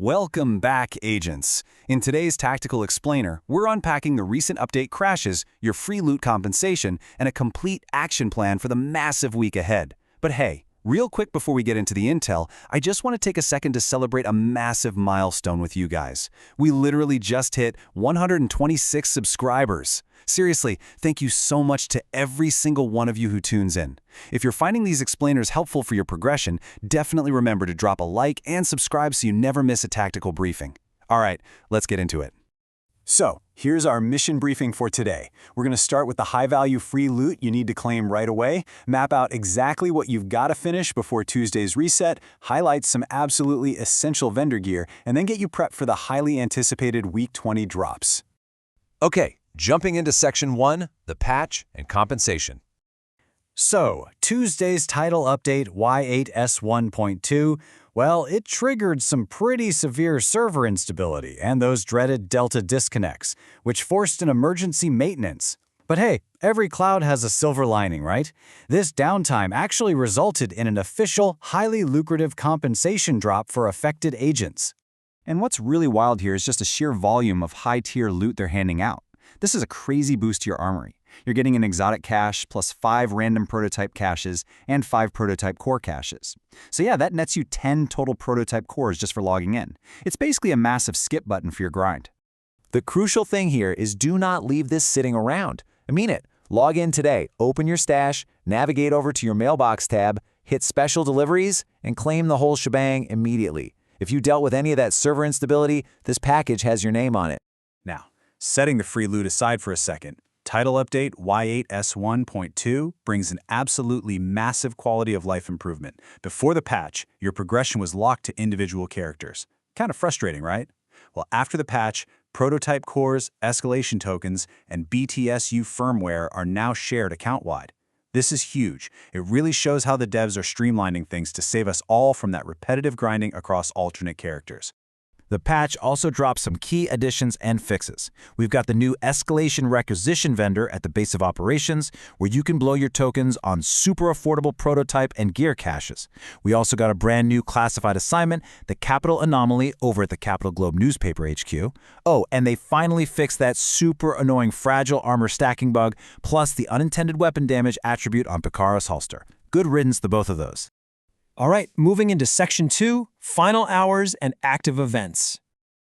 Welcome back, agents. In today's Tactical Explainer, we're unpacking the recent update crashes, your free loot compensation, and a complete action plan for the massive week ahead. But hey, real quick before we get into the intel, I just want to take a second to celebrate a massive milestone with you guys. We literally just hit 126 subscribers. Seriously, thank you so much to every single one of you who tunes in. If you're finding these explainers helpful for your progression, definitely remember to drop a like and subscribe so you never miss a tactical briefing. All right, let's get into it. So, here's our mission briefing for today. We're going to start with the high-value free loot you need to claim right away, map out exactly what you've got to finish before Tuesday's reset, highlight some absolutely essential vendor gear, and then get you prepped for the highly anticipated Week 20 drops. Okay, jumping into Section 1, the patch and compensation. So, Tuesday's title update Y8S1.2, well, it triggered some pretty severe server instability and those dreaded Delta disconnects, which forced an emergency maintenance. But hey, every cloud has a silver lining, right? This downtime actually resulted in an official, highly lucrative compensation drop for affected agents. And what's really wild here is just the sheer volume of high-tier loot they're handing out. This is a crazy boost to your armory. You're getting an exotic cache plus 5 random prototype caches and 5 prototype core caches. So yeah, that nets you 10 total prototype cores just for logging in. It's basically a massive skip button for your grind. The crucial thing here is do not leave this sitting around. I mean it. Log in today, open your stash, navigate over to your mailbox tab, hit special deliveries, and claim the whole shebang immediately. If you dealt with any of that server instability, this package has your name on it. Now, setting the free loot aside for a second, title update Y8S1.2 brings an absolutely massive quality of life improvement. Before the patch, your progression was locked to individual characters. Kind of frustrating, right? Well, after the patch, prototype cores, escalation tokens, and BTSU firmware are now shared account-wide. This is huge. It really shows how the devs are streamlining things to save us all from that repetitive grinding across alternate characters. The patch also drops some key additions and fixes. We've got the new Escalation requisition vendor at the base of operations, where you can blow your tokens on super affordable prototype and gear caches. We also got a brand new classified assignment, the Capital Anomaly, over at the Capital Globe newspaper HQ. Oh, and they finally fixed that super annoying fragile armor stacking bug, plus the unintended weapon damage attribute on Picara's holster. Good riddance to both of those. All right, moving into Section 2, Final Hours and Active Events.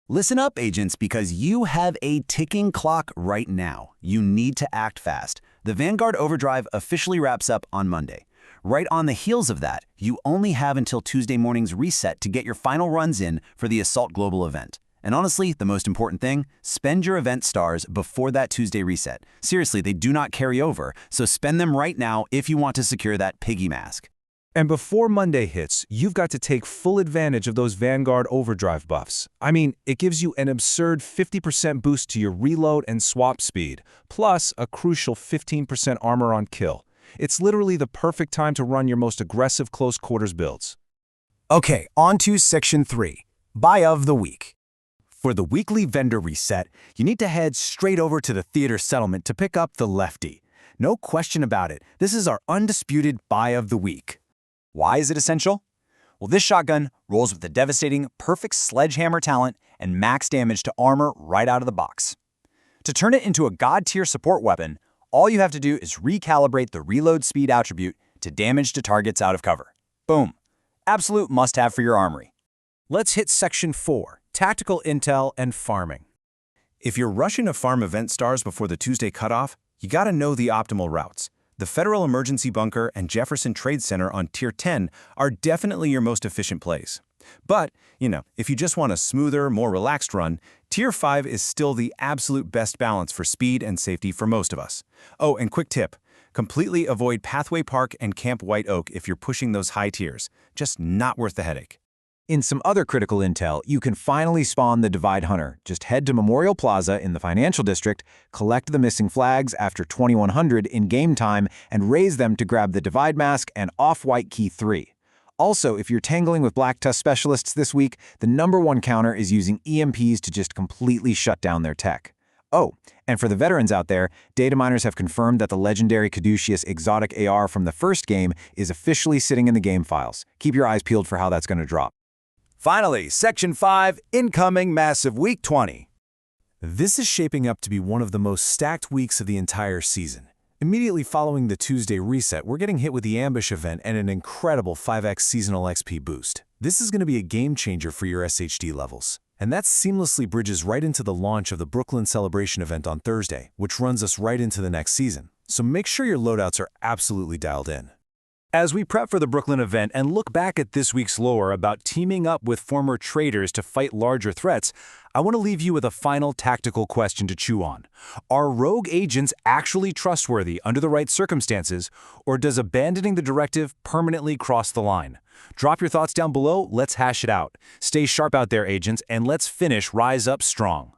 Listen up, agents, because you have a ticking clock right now. You need to act fast. The Vanguard Overdrive officially wraps up on Monday. Right on the heels of that, you only have until Tuesday morning's reset to get your final runs in for the Assault Global event. And honestly, the most important thing, spend your event stars before that Tuesday reset. Seriously, they do not carry over, so spend them right now if you want to secure that piggy mask. And before Monday hits, you've got to take full advantage of those Vanguard Overdrive buffs. I mean, it gives you an absurd 50% boost to your reload and swap speed, plus a crucial 15% armor on kill. It's literally the perfect time to run your most aggressive close quarters builds. Okay, on to Section 3, Buy of the Week. For the weekly vendor reset, you need to head straight over to the theater settlement to pick up the Lefty. No question about it, this is our undisputed Buy of the Week. Why is it essential? Well, this shotgun rolls with the devastating, perfect sledgehammer talent and max damage to armor right out of the box. To turn it into a god-tier support weapon, all you have to do is recalibrate the reload speed attribute to damage to targets out of cover. Boom. Absolute must-have for your armory. Let's hit Section 4, Tactical Intel and Farming. If you're rushing to farm event stars before the Tuesday cutoff, you gotta know the optimal routes. The Federal Emergency Bunker and Jefferson Trade Center on Tier 10 are definitely your most efficient plays. But, if you just want a smoother, more relaxed run, Tier 5 is still the absolute best balance for speed and safety for most of us. Oh, and quick tip, completely avoid Pathway Park and Camp White Oak if you're pushing those high tiers. Just not worth the headache. In some other critical intel, you can finally spawn the Divide Hunter. Just head to Memorial Plaza in the Financial District, collect the missing flags after 2100 in game time, and raise them to grab the Divide Mask and Off-White Key 3. Also, if you're tangling with Black Tusk specialists this week, the #1 counter is using EMPs to just completely shut down their tech. Oh, and for the veterans out there, data miners have confirmed that the legendary Caduceus exotic AR from the first game is officially sitting in the game files. Keep your eyes peeled for how that's going to drop. Finally, Section 5, Incoming Massive Week 20. This is shaping up to be one of the most stacked weeks of the entire season. Immediately following the Tuesday reset, we're getting hit with the Ambush event and an incredible 5x seasonal XP boost. This is going to be a game changer for your SHD levels. And that seamlessly bridges right into the launch of the Brooklyn Celebration event on Thursday, which runs us right into the next season. So make sure your loadouts are absolutely dialed in. As we prep for the Brooklyn event and look back at this week's lore about teaming up with former traders to fight larger threats, I want to leave you with a final tactical question to chew on. Are rogue agents actually trustworthy under the right circumstances, or does abandoning the directive permanently cross the line? Drop your thoughts down below, let's hash it out. Stay sharp out there, agents, and let's finish Rise Up strong.